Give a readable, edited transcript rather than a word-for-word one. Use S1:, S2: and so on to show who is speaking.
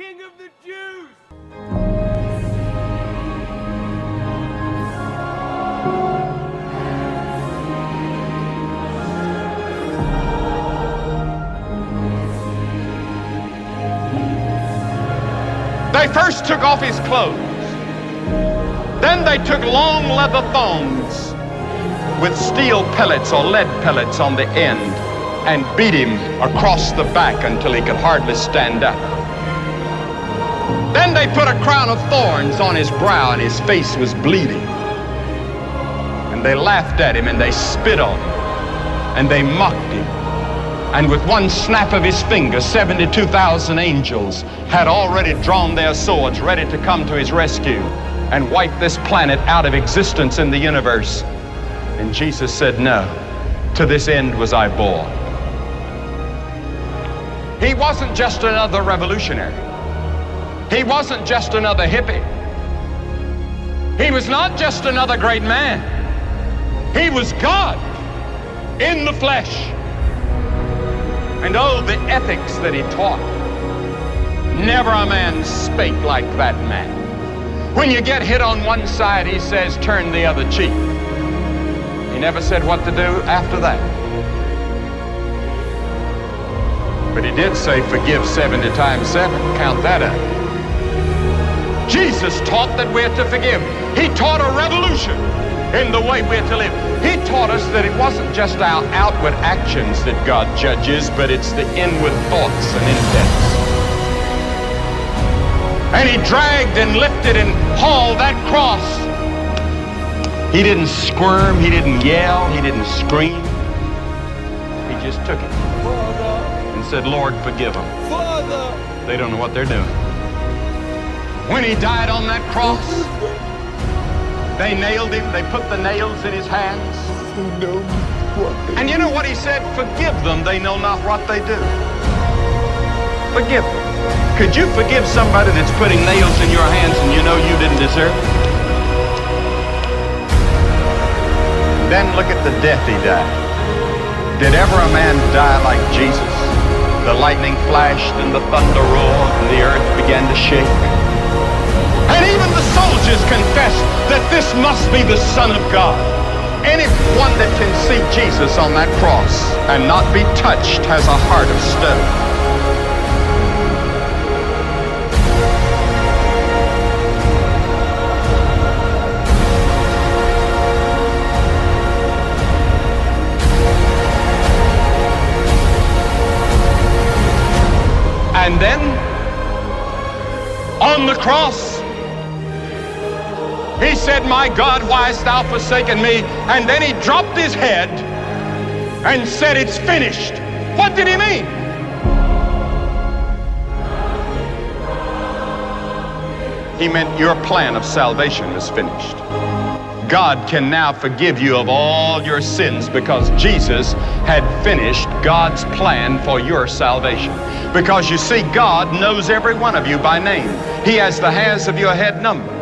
S1: King of the Jews!
S2: They first took off his clothes. Then they took long leather thongs with steel pellets or lead pellets on the end and beat him across the back until he could hardly stand up. Then they put a crown of thorns on his brow and his face was bleeding. And they laughed at him and they spit on him and they mocked him. And with one snap of his finger, 72,000 angels had already drawn their swords ready to come to his rescue and wipe this planet out of existence in the universe. And Jesus said, no, to this end was I born. He wasn't just another revolutionary. He wasn't just another hippie. He was not just another great man. He was God in the flesh. And oh, the ethics that he taught. Never a man spake like that man. When you get hit on one side, he says, turn the other cheek. He never said what to do after that. But he did say, forgive 70 times 7. Count that up. Jesus taught that we're to forgive. He taught a revolution in the way we're to live. He taught us that it wasn't just our outward actions that God judges, but it's the inward thoughts and intents. And he dragged and lifted and hauled that cross. He didn't squirm, he didn't yell, he didn't scream. He just took it and said, Lord, forgive them. They don't know what they're doing. When he died on that cross, they nailed him, they put the nails in his hands. And you know what he said? Forgive them, they know not what they do. Forgive them. Could you forgive somebody that's putting nails in your hands and you know you didn't deserve it? Then look at the death he died. Did ever a man die like Jesus? The lightning flashed and the thunder roared and the earth began to shake. And even the soldiers confessed that this must be the Son of God. Anyone that can see Jesus on that cross and not be touched has a heart of stone. And then, on the cross, he said, my God, why hast thou forsaken me? And then he dropped his head and said, it's finished. What did he mean? He meant your plan of salvation is finished. God can now forgive you of all your sins because Jesus had finished God's plan for your salvation. Because you see, God knows every one of you by name. He has the hairs of your head numbered.